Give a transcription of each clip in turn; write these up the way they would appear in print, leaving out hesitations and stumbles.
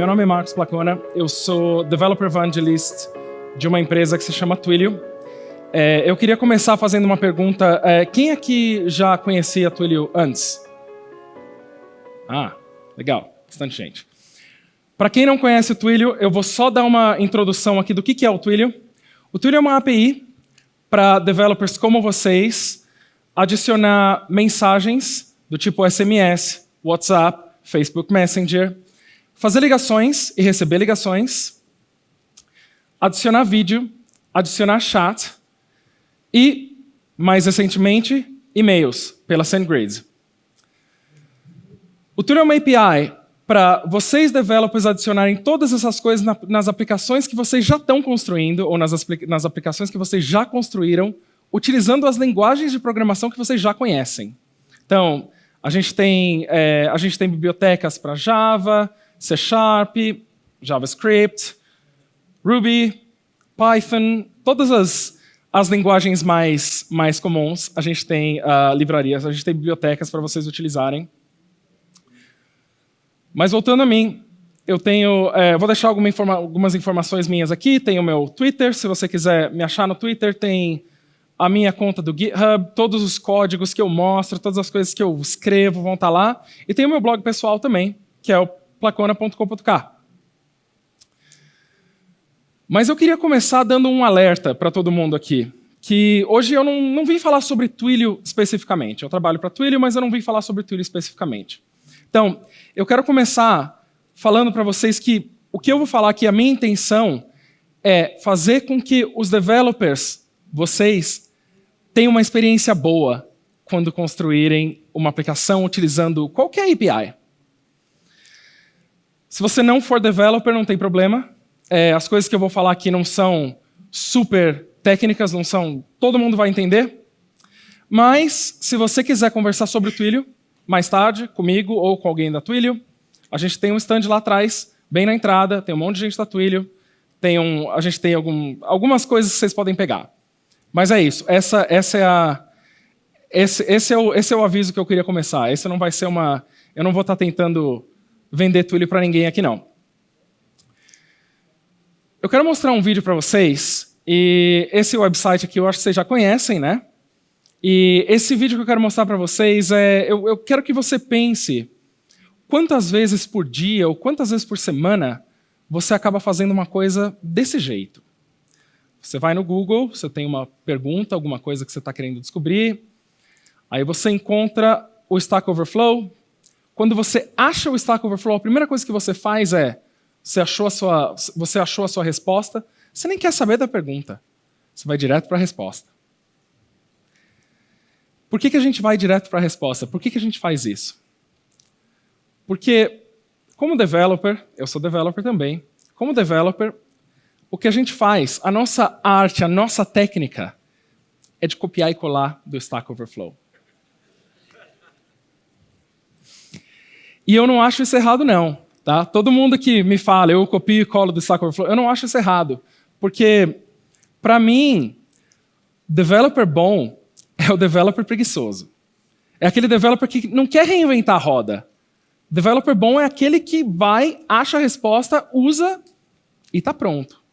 meu nome é Marcos Placona, eu sou Developer Evangelist de uma empresa que se chama Twilio. Eu queria começar fazendo uma pergunta. Quem aqui já conhecia Twilio antes? Ah, legal, bastante gente. Para quem não conhece o Twilio, eu vou só dar uma introdução aqui do que é o Twilio. O Twilio é uma API para developers como vocês adicionar mensagens do tipo SMS, WhatsApp, Facebook Messenger, fazer ligações e receber ligações, adicionar vídeo, adicionar chat e, mais recentemente, e-mails pela SendGrid. O Twilio é uma API para vocês, developers, adicionarem todas essas coisas nas aplicações que vocês já estão construindo ou nas aplicações que vocês já construíram, utilizando as linguagens de programação que vocês já conhecem. Então, a gente tem bibliotecas para Java, C#, JavaScript, Ruby, Python, todas as linguagens mais comuns. A gente tem livrarias, a gente tem bibliotecas para vocês utilizarem. Mas voltando a mim, eu vou deixar algumas informações minhas aqui. Tem o meu Twitter, se você quiser me achar no Twitter, tem a minha conta do GitHub, todos os códigos que eu mostro, todas as coisas que eu escrevo vão estar lá. E tem o meu blog pessoal também, que é o placona.com.br. Mas eu queria começar dando um alerta para todo mundo aqui, que hoje eu não vim falar sobre Twilio especificamente. Eu trabalho para Twilio, mas eu não vim falar sobre Twilio especificamente. Então, eu quero começar falando para vocês que o que eu vou falar aqui, a minha intenção é fazer com que os developers, vocês, tenham uma experiência boa quando construírem uma aplicação utilizando qualquer API. Se você não for developer, não tem problema. As coisas que eu vou falar aqui não são super técnicas, não são... Todo mundo vai entender. Mas, se você quiser conversar sobre o Twilio, mais tarde, comigo ou com alguém da Twilio, a gente tem um stand lá atrás, bem na entrada, tem um monte de gente da Twilio, a gente tem algumas coisas que vocês podem pegar. Mas é isso, esse é o aviso que eu queria começar. Esse não vai ser eu não vou estar tentando vender Twilio para ninguém aqui, não. Eu quero mostrar um vídeo para vocês, e esse website aqui eu acho que vocês já conhecem, né? E esse vídeo que eu quero mostrar para vocês eu quero que você pense quantas vezes por dia ou quantas vezes por semana você acaba fazendo uma coisa desse jeito. Você vai no Google, você tem uma pergunta, alguma coisa que você está querendo descobrir, aí você encontra o Stack Overflow. Quando você acha o Stack Overflow, a primeira coisa que você faz você achou a sua resposta, você nem quer saber da pergunta, você vai direto para a resposta. Por que a gente vai direto para a resposta? Por que a gente faz isso? Porque, como developer, eu sou developer também, como developer, o que a gente faz, a nossa arte, a nossa técnica, é de copiar e colar do Stack Overflow. E eu não acho isso errado, não. Tá? Todo mundo que me fala, eu copio e colo do Stack Overflow, eu não acho isso errado. Porque, para mim, developer bom é o developer preguiçoso. É aquele developer que não quer reinventar a roda. Developer bom é aquele que vai, acha a resposta, usa e está pronto.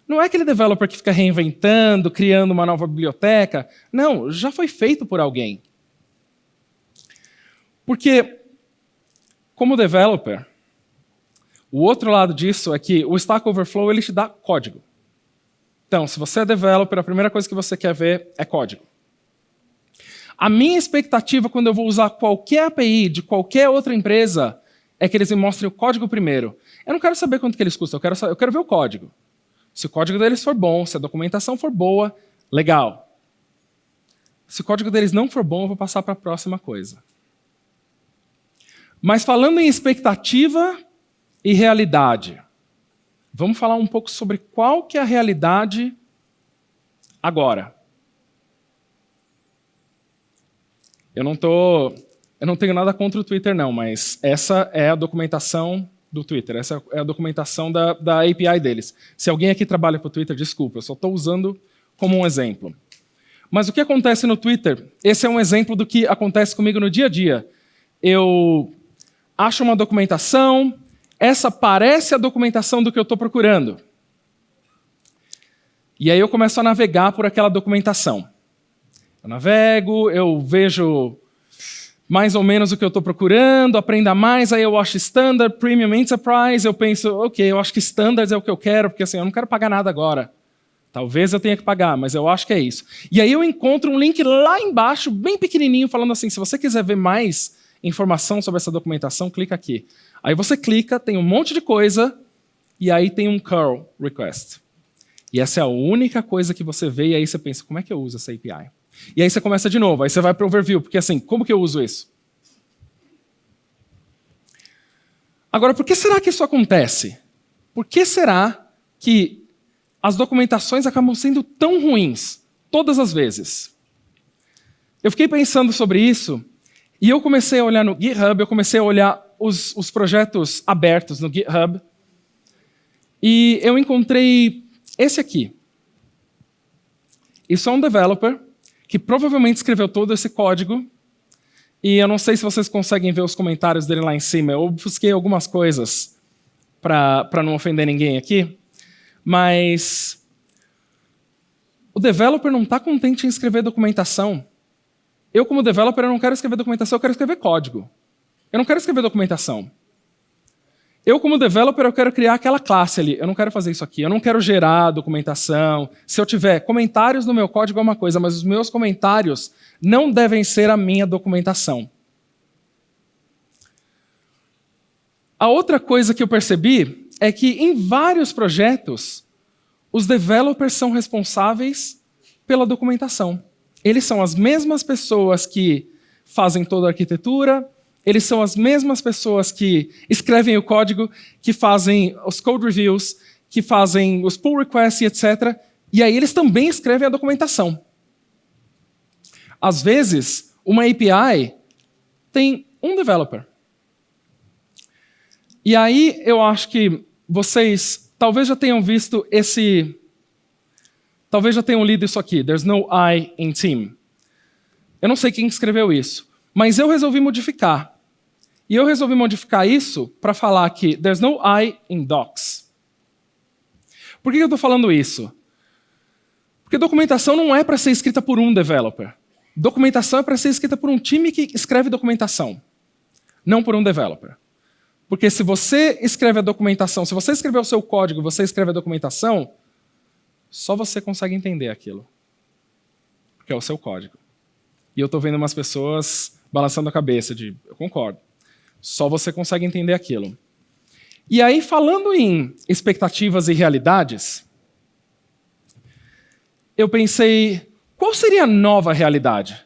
Não é aquele developer que fica reinventando, criando uma nova biblioteca. Não, já foi feito por alguém. Porque, como developer, o outro lado disso é que o Stack Overflow ele te dá código. Então, se você é developer, a primeira coisa que você quer ver é código. A minha expectativa quando eu vou usar qualquer API de qualquer outra empresa é que eles me mostrem o código primeiro. Eu não quero saber quanto que eles custam, eu quero ver o código. Se o código deles for bom, se a documentação for boa, legal. Se o código deles não for bom, eu vou passar para a próxima coisa. Mas falando em expectativa e realidade, vamos falar um pouco sobre qual que é a realidade agora. Eu não tenho nada contra o Twitter, não, mas essa é a documentação do Twitter, essa é a documentação da API deles. Se alguém aqui trabalha para o Twitter, desculpa, eu só estou usando como um exemplo. Mas o que acontece no Twitter, esse é um exemplo do que acontece comigo no dia a dia. Eu acho uma documentação, essa parece a documentação do que eu estou procurando. E aí eu começo a navegar por aquela documentação. Eu navego, eu vejo mais ou menos o que eu estou procurando, aprenda mais, aí eu acho Standard, Premium, Enterprise, eu penso, ok, eu acho que Standards é o que eu quero, porque assim, eu não quero pagar nada agora. Talvez eu tenha que pagar, mas eu acho que é isso. E aí eu encontro um link lá embaixo, bem pequenininho, falando assim, se você quiser ver mais informação sobre essa documentação, clica aqui. Aí você clica, tem um monte de coisa, e aí tem um curl request. E essa é a única coisa que você vê, e aí você pensa, como é que eu uso essa API? E aí você começa de novo, aí você vai para o overview, porque assim, como que eu uso isso? Agora, por que será que isso acontece? Por que será que as documentações acabam sendo tão ruins, todas as vezes? Eu fiquei pensando sobre isso, e eu comecei a olhar no GitHub, eu comecei a olhar os projetos abertos no GitHub, e eu encontrei esse aqui. Isso é um developer que provavelmente escreveu todo esse código, e eu não sei se vocês conseguem ver os comentários dele lá em cima. Eu busquei algumas coisas para não ofender ninguém aqui, mas o developer não está contente em escrever documentação. Eu, como developer, eu não quero escrever documentação, eu quero escrever código. Eu não quero escrever documentação. Eu, como developer, eu quero criar aquela classe ali. Eu não quero fazer isso aqui. Eu não quero gerar documentação. Se eu tiver comentários no meu código é uma coisa, mas os meus comentários não devem ser a minha documentação. A outra coisa que eu percebi é que em vários projetos, os developers são responsáveis pela documentação. Eles são as mesmas pessoas que fazem toda a arquitetura, eles são as mesmas pessoas que escrevem o código, que fazem os code reviews, que fazem os pull requests, etc. E aí eles também escrevem a documentação. Às vezes, uma API tem um developer. E aí eu acho que vocês talvez já tenham visto talvez já tenham lido isso aqui, there's no I in team. Eu não sei quem escreveu isso, mas eu resolvi modificar. E eu resolvi modificar isso para falar que there's no I in docs. Por que eu estou falando isso? Porque documentação não é para ser escrita por um developer. Documentação é para ser escrita por um time que escreve documentação, não por um developer. Porque se você escreve a documentação, se você escrever o seu código, você escreve a documentação, só você consegue entender aquilo. Porque é o seu código. E eu estou vendo umas pessoas balançando a cabeça eu concordo. Só você consegue entender aquilo. E aí, falando em expectativas e realidades, eu pensei, qual seria a nova realidade?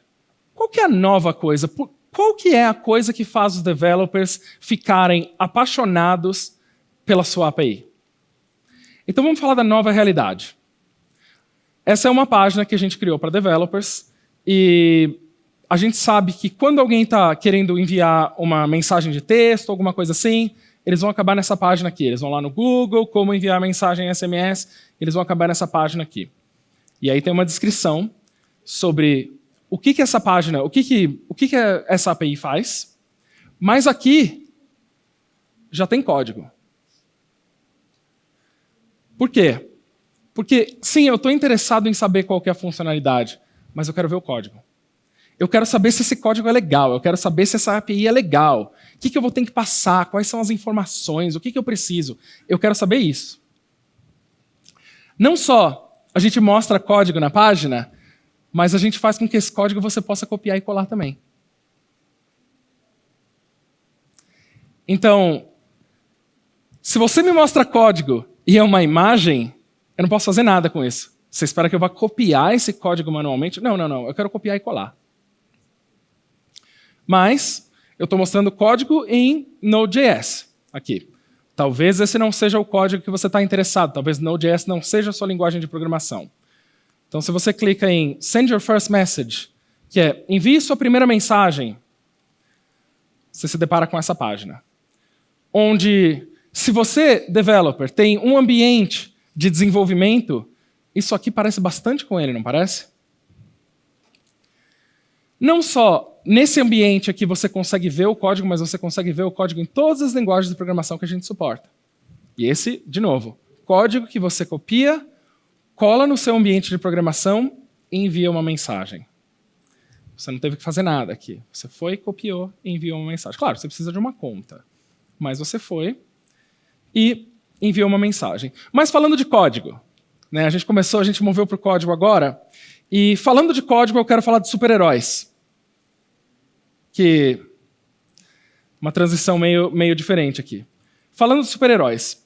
Qual que é a nova coisa? Qual que é a coisa que faz os developers ficarem apaixonados pela sua API? Então vamos falar da nova realidade. Essa é uma página que a gente criou para developers e a gente sabe que quando alguém está querendo enviar uma mensagem de texto, alguma coisa assim, eles vão acabar nessa página aqui. Eles vão lá no Google, como enviar mensagem SMS, eles vão acabar nessa página aqui. E aí tem uma descrição sobre o que essa página, o que essa API faz, mas aqui já tem código. Por quê? Porque, sim, eu estou interessado em saber qual que é a funcionalidade, mas eu quero ver o código. Eu quero saber se esse código é legal, eu quero saber se essa API é legal, o que eu vou ter que passar, quais são as informações, o que eu preciso. Eu quero saber isso. Não só a gente mostra código na página, mas a gente faz com que esse código você possa copiar e colar também. Então, se você me mostra código e é uma imagem, eu não posso fazer nada com isso. Você espera que eu vá copiar esse código manualmente? Não. Eu quero copiar e colar. Mas eu estou mostrando código em Node.js aqui. Talvez esse não seja o código que você está interessado. Talvez Node.js não seja a sua linguagem de programação. Então, se você clica em Send Your First Message, que é envie sua primeira mensagem, você se depara com essa página. Onde, se você, developer, tem um ambiente de desenvolvimento, isso aqui parece bastante com ele, não parece? Não só nesse ambiente aqui você consegue ver o código, mas você consegue ver o código em todas as linguagens de programação que a gente suporta. E esse, de novo, código que você copia, cola no seu ambiente de programação e envia uma mensagem. Você não teve que fazer nada aqui. Você foi, copiou e enviou uma mensagem. Claro, você precisa de uma conta, mas você foi e enviou uma mensagem. Mas falando de código, né, a gente moveu para o código agora, e falando de código eu quero falar de super-heróis. Que uma transição meio diferente aqui. Falando de super-heróis.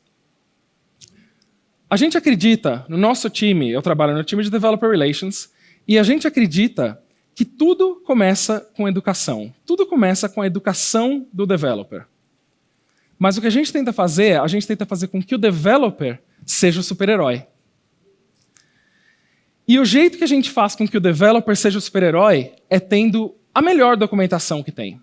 A gente acredita, no nosso time, eu trabalho no time de Developer Relations, e a gente acredita que tudo começa com educação. Tudo começa com a educação do developer. Mas o que a gente tenta fazer com que o developer seja o super-herói. E o jeito que a gente faz com que o developer seja o super-herói é tendo a melhor documentação que tem.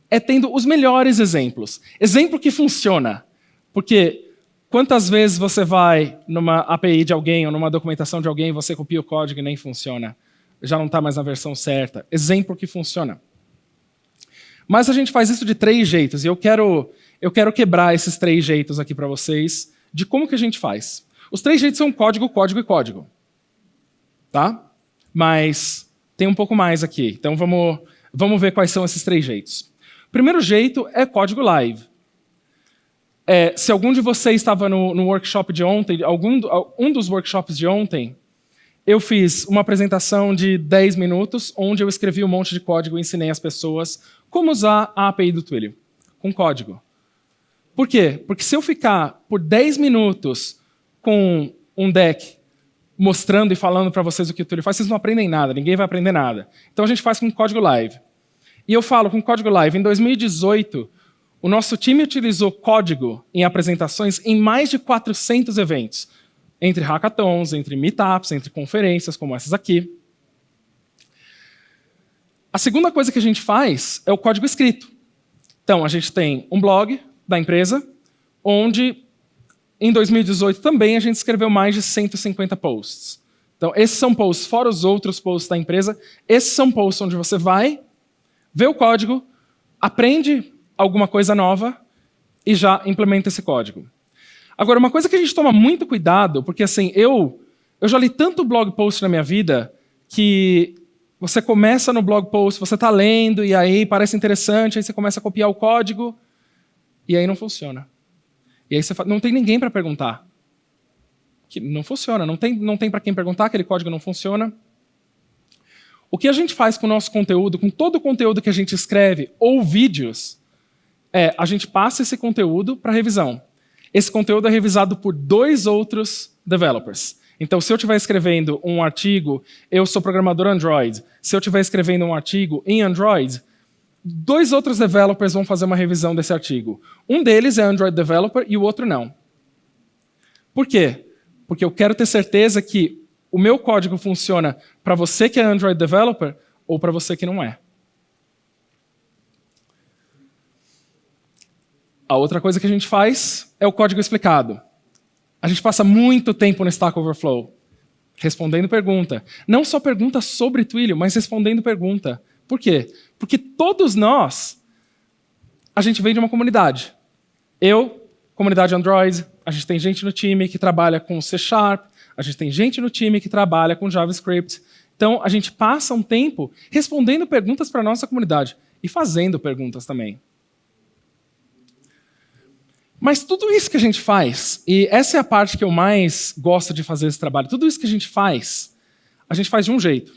É tendo os melhores exemplos. Exemplo que funciona. Porque quantas vezes você vai numa API de alguém ou numa documentação de alguém, você copia o código e nem funciona. Já não está mais na versão certa. Exemplo que funciona. Mas a gente faz isso de 3 jeitos. E eu quero quebrar esses 3 jeitos aqui para vocês de como que a gente faz. Os 3 jeitos são código, código e código. Tá? Mas tem um pouco mais aqui. Então vamos ver quais são esses 3 jeitos. O primeiro jeito é código live. Se algum de vocês estava no workshop de ontem, um dos workshops de ontem, eu fiz uma apresentação de 10 minutos, onde eu escrevi um monte de código e ensinei as pessoas como usar a API do Twilio, com código. Por quê? Porque se eu ficar por 10 minutos com um deck mostrando e falando para vocês o que o Twilio faz, vocês não aprendem nada, ninguém vai aprender nada. Então a gente faz com código live. E eu falo com código live, em 2018, o nosso time utilizou código em apresentações em mais de 400 eventos. Entre hackathons, entre meetups, entre conferências como essas aqui. A segunda coisa que a gente faz é o código escrito. Então, a gente tem um blog da empresa, onde, em 2018 também, a gente escreveu mais de 150 posts. Então, esses são posts, fora os outros posts da empresa, esses são posts onde você vai, vê o código, aprende alguma coisa nova e já implementa esse código. Agora, uma coisa que a gente toma muito cuidado, porque assim, eu já li tanto blog post na minha vida, que você começa no blog post, você está lendo, e aí parece interessante, aí você começa a copiar o código, e aí não funciona. E aí você não tem ninguém para perguntar. Que não funciona, não tem para quem perguntar, aquele código não funciona. O que a gente faz com o nosso conteúdo, com todo o conteúdo que a gente escreve, ou vídeos, a gente passa esse conteúdo para revisão. Esse conteúdo é revisado por 2 outros developers. Então, se eu estiver escrevendo um artigo, eu sou programador Android. Se eu estiver escrevendo um artigo em Android, 2 outros developers vão fazer uma revisão desse artigo. Um deles é Android Developer e o outro não. Por quê? Porque eu quero ter certeza que o meu código funciona para você que é Android Developer ou para você que não é. A outra coisa que a gente faz é o código explicado. A gente passa muito tempo no Stack Overflow respondendo pergunta. Não só pergunta sobre Twilio, mas respondendo pergunta. Por quê? Porque todos nós, a gente vem de uma comunidade. Eu, comunidade Android, a gente tem gente no time que trabalha com C#, a gente tem gente no time que trabalha com JavaScript. Então, a gente passa um tempo respondendo perguntas para a nossa comunidade e fazendo perguntas também. Mas tudo isso que a gente faz, e essa é a parte que eu mais gosto de fazer esse trabalho, tudo isso que a gente faz de um jeito.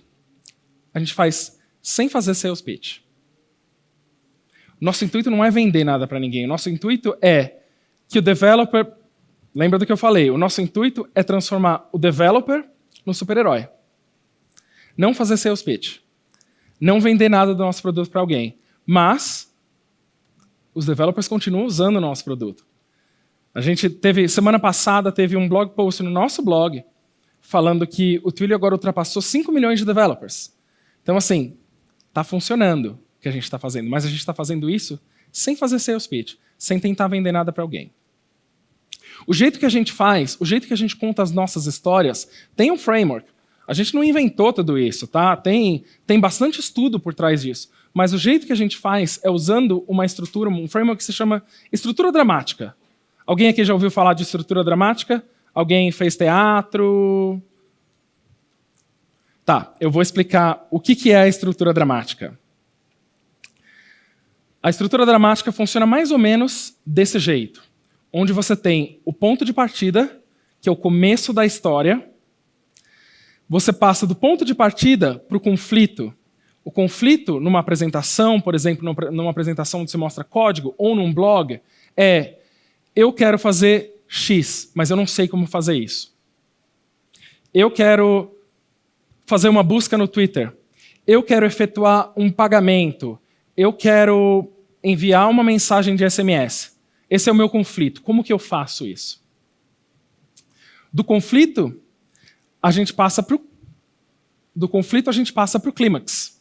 A gente faz sem fazer sales pitch. Nosso intuito não é vender nada para ninguém. O nosso intuito é que o developer... Lembra do que eu falei? O nosso intuito é transformar o developer no super-herói. Não fazer sales pitch. Não vender nada do nosso produto para alguém. Mas os developers continuam usando o nosso produto. A gente semana passada, teve um blog post no nosso blog falando que o Twilio agora ultrapassou 5 milhões de developers. Então, assim, está funcionando o que a gente está fazendo, mas a gente está fazendo isso sem fazer sales pitch, sem tentar vender nada para alguém. O jeito que a gente faz, o jeito que a gente conta as nossas histórias, tem um framework. A gente não inventou tudo isso, tá? Tem bastante estudo por trás disso. Mas o jeito que a gente faz é usando uma estrutura, um framework que se chama estrutura dramática. Alguém aqui já ouviu falar de estrutura dramática? Alguém fez teatro? Tá, eu vou explicar o que é a estrutura dramática. A estrutura dramática funciona mais ou menos desse jeito, onde você tem o ponto de partida, que é o começo da história. Você passa do ponto de partida para o conflito. O conflito, numa apresentação, por exemplo, numa apresentação onde se mostra código, ou num blog, é: eu quero fazer X, mas eu não sei como fazer isso. Eu quero fazer uma busca no Twitter. Eu quero efetuar um pagamento. Eu quero enviar uma mensagem de SMS. Esse é o meu conflito. Como que eu faço isso? Do conflito, a gente passa para o clímax.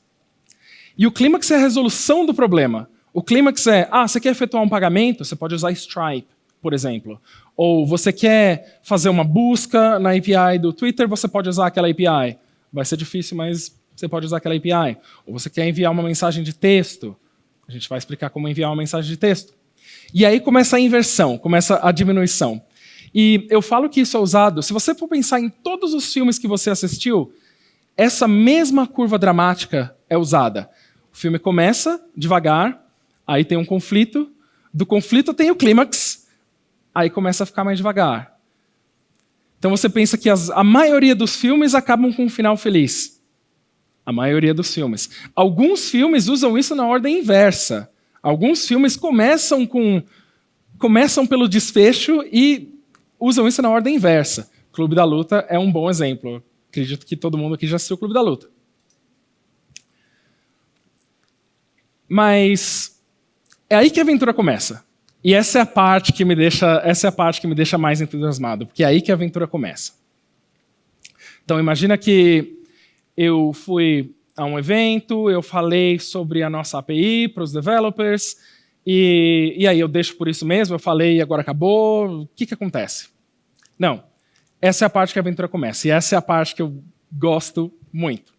E o clímax é a resolução do problema. O clímax é, você quer efetuar um pagamento? Você pode usar Stripe, por exemplo. Ou você quer fazer uma busca na API do Twitter, você pode usar aquela API. Vai ser difícil, mas você pode usar aquela API. Ou você quer enviar uma mensagem de texto. A gente vai explicar como enviar uma mensagem de texto. E aí começa a inversão, começa a diminuição. E eu falo que isso é usado, se você for pensar em todos os filmes que você assistiu, essa mesma curva dramática é usada. O filme começa devagar, aí tem um conflito, do conflito tem o clímax, aí começa a ficar mais devagar. Então você pensa que a maioria dos filmes acabam com um final feliz. A maioria dos filmes. Alguns filmes usam isso na ordem inversa. Alguns filmes começam pelo desfecho e usam isso na ordem inversa. Clube da Luta é um bom exemplo. Acredito que todo mundo aqui já assistiu o Clube da Luta. Mas é aí que a aventura começa. E essa é a parte que me deixa mais entusiasmado, porque é aí que a aventura começa. Então imagina que eu fui a um evento, eu falei sobre a nossa API para os developers, e aí eu deixo por isso mesmo, eu falei e agora acabou, o que acontece? Não, essa é a parte que a aventura começa, e essa é a parte que eu gosto muito.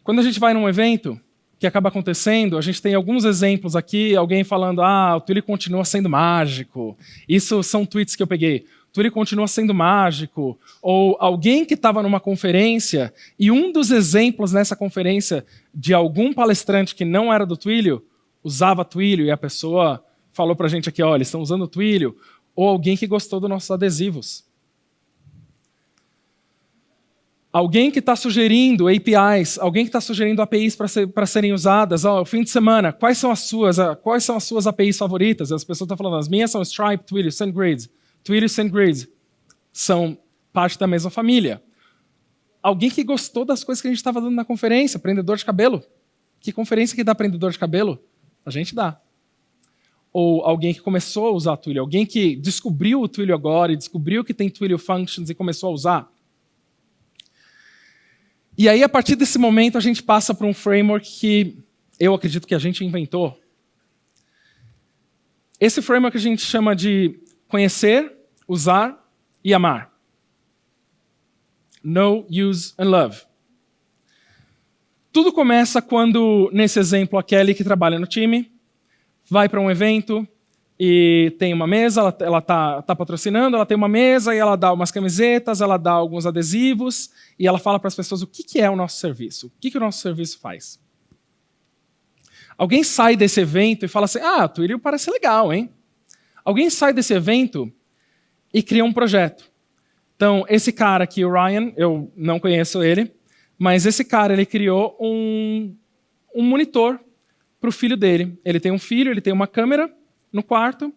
Quando a gente vai num evento, o que acaba acontecendo, a gente tem alguns exemplos aqui, alguém falando, o Twilio continua sendo mágico. Isso são tweets que eu peguei. O Twilio continua sendo mágico. Ou alguém que estava numa conferência, e um dos exemplos nessa conferência de algum palestrante que não era do Twilio, usava Twilio, e a pessoa falou pra gente aqui, eles estão usando o Twilio. Ou alguém que gostou dos nossos adesivos. Alguém que está sugerindo APIs, alguém que está sugerindo APIs para serem usadas. Fim de semana, quais são as suas APIs favoritas? As pessoas estão falando, as minhas são Stripe, Twilio, SendGrid. Twilio e SendGrid são parte da mesma família. Alguém que gostou das coisas que a gente estava dando na conferência, prendedor de cabelo. Que conferência que dá prendedor de cabelo? A gente dá. Ou alguém que começou a usar Twilio, alguém que descobriu o Twilio agora e descobriu que tem Twilio Functions e começou a usar. E aí, a partir desse momento, a gente passa para um framework que eu acredito que a gente inventou. Esse framework a gente chama de conhecer, usar e amar. Know, use and love. Tudo começa quando, nesse exemplo, a Kelly, que trabalha no time, vai para um evento e tem uma mesa, ela está patrocinando, ela tem uma mesa e ela dá umas camisetas, ela dá alguns adesivos e ela fala para as pessoas o que é o nosso serviço, o que o nosso serviço faz. Alguém sai desse evento e fala assim, Twilio parece legal, hein? Alguém sai desse evento e cria um projeto. Então, esse cara aqui, o Ryan, eu não conheço ele, mas esse cara, ele criou um monitor para o filho dele. Ele tem um filho, ele tem uma câmera no quarto,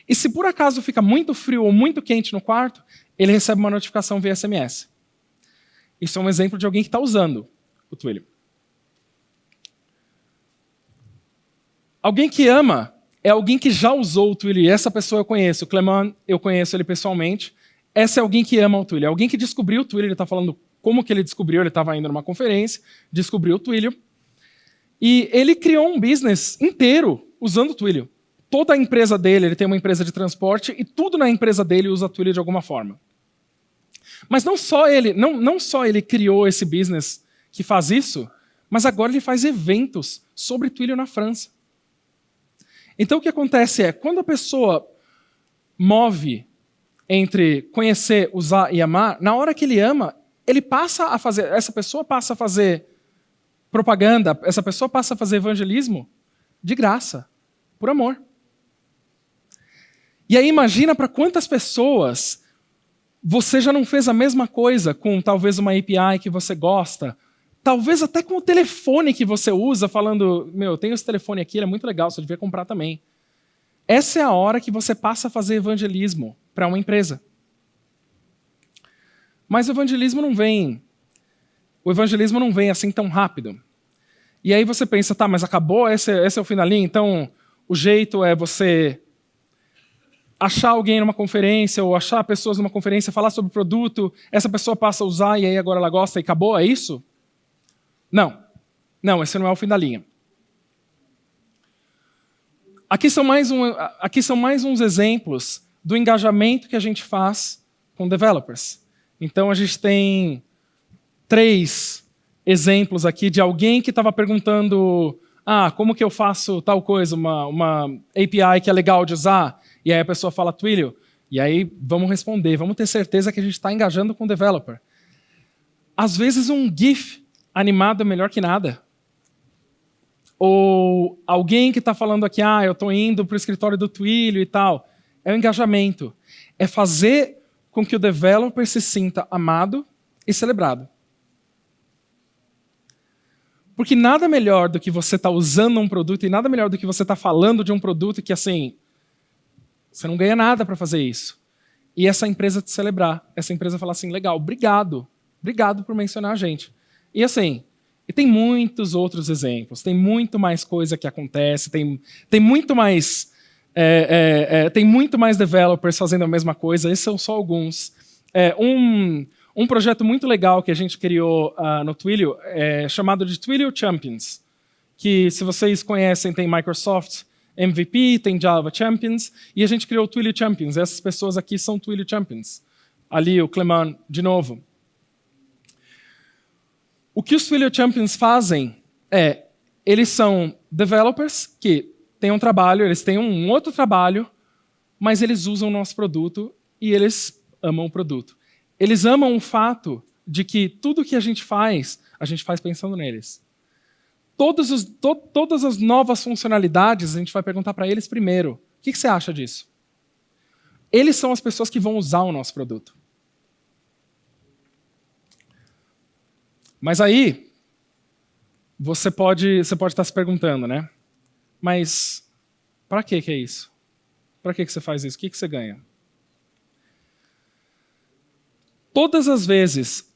e se por acaso fica muito frio ou muito quente no quarto, ele recebe uma notificação via SMS. Isso é um exemplo de alguém que está usando o Twilio. Alguém que ama é alguém que já usou o Twilio, e essa pessoa eu conheço. O Clement, eu conheço ele pessoalmente. Essa é alguém que ama o Twilio. Alguém que descobriu o Twilio, ele está falando como que ele descobriu, ele estava indo numa conferência, descobriu o Twilio, e ele criou um business inteiro usando o Twilio. Toda a empresa dele, ele tem uma empresa de transporte, e tudo na empresa dele usa Twilio de alguma forma. Mas não só ele criou esse business que faz isso, mas agora ele faz eventos sobre Twilio na França. Então o que acontece é, quando a pessoa move entre conhecer, usar e amar, na hora que ele ama, essa pessoa passa a fazer propaganda, essa pessoa passa a fazer evangelismo de graça, por amor. E aí imagina para quantas pessoas você já não fez a mesma coisa com talvez uma API que você gosta, talvez até com o telefone que você usa, falando, eu tenho esse telefone aqui, ele é muito legal, você devia comprar também. Essa é a hora que você passa a fazer evangelismo para uma empresa. Mas o evangelismo não vem assim tão rápido. E aí você pensa, tá, mas acabou, esse é o fim da linha, então o jeito é você achar alguém numa conferência ou achar pessoas numa conferência, falar sobre o produto, essa pessoa passa a usar e aí agora ela gosta e acabou, é isso? Não, esse não é o fim da linha. Aqui são mais uns exemplos do engajamento que a gente faz com developers. Então a gente tem 3 exemplos aqui de alguém que estava perguntando como que eu faço tal coisa, uma API que é legal de usar, e aí a pessoa fala Twilio, e aí vamos responder, vamos ter certeza que a gente está engajando com o developer. Às vezes um GIF animado é melhor que nada. Ou alguém que está falando aqui, eu estou indo para o escritório do Twilio e tal. É o engajamento. É fazer com que o developer se sinta amado e celebrado. Porque nada melhor do que você estar usando um produto e nada melhor do que você estar falando de um produto que, assim, você não ganha nada para fazer isso. E essa empresa te celebrar. Essa empresa falar assim, legal, obrigado. Obrigado por mencionar a gente. E assim, e tem muitos outros exemplos. Tem muito mais coisa que acontece. Tem muito mais developers fazendo a mesma coisa. Esses são só alguns. Um projeto muito legal que a gente criou no Twilio é chamado de Twilio Champions, que, se vocês conhecem, tem Microsoft MVP, tem Java Champions, e a gente criou o Twilio Champions. Essas pessoas aqui são Twilio Champions. Ali, o Clement, de novo. O que os Twilio Champions fazem eles são developers que têm um trabalho, eles têm um outro trabalho, mas eles usam o nosso produto e eles amam o produto. Eles amam o fato de que tudo que a gente faz pensando neles. Todas as novas funcionalidades, a gente vai perguntar para eles primeiro. O que você acha disso? Eles são as pessoas que vão usar o nosso produto. Mas aí, você pode estar se perguntando, né? Mas para que é isso? Para que você faz isso? O que você ganha? Todas as vezes,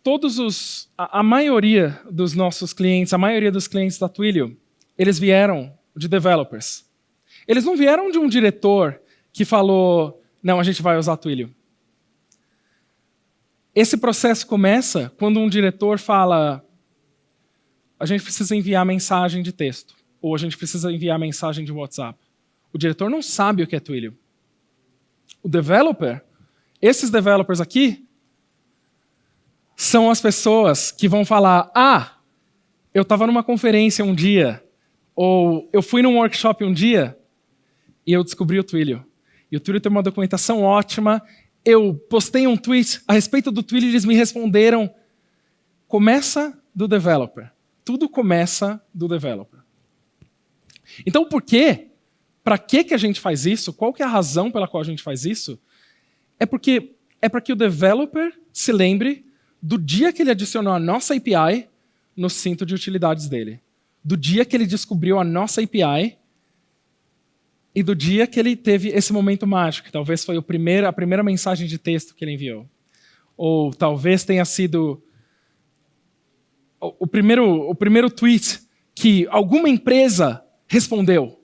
a maioria dos nossos clientes, a maioria dos clientes da Twilio, eles vieram de developers. Eles não vieram de um diretor que falou, não, a gente vai usar Twilio. Esse processo começa quando um diretor fala, a gente precisa enviar mensagem de texto, ou a gente precisa enviar mensagem de WhatsApp. O diretor não sabe o que é Twilio. O developer, esses developers aqui, são as pessoas que vão falar, eu estava numa conferência um dia, ou eu fui num workshop um dia, e eu descobri o Twilio. E o Twilio tem uma documentação ótima, eu postei um tweet a respeito do Twilio e eles me responderam. Começa do developer. Tudo começa do developer. Então, por quê? Para que a gente faz isso? Qual que é a razão pela qual a gente faz isso? É para que o developer se lembre do dia que ele adicionou a nossa API no cinto de utilidades dele. Do dia que ele descobriu a nossa API e do dia que ele teve esse momento mágico, que talvez foi a primeira mensagem de texto que ele enviou. Ou talvez tenha sido o primeiro tweet que alguma empresa respondeu.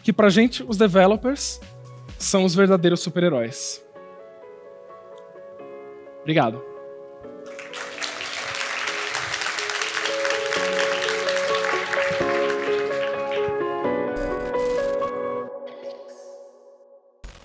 Que pra gente, os developers são os verdadeiros super-heróis. Obrigado.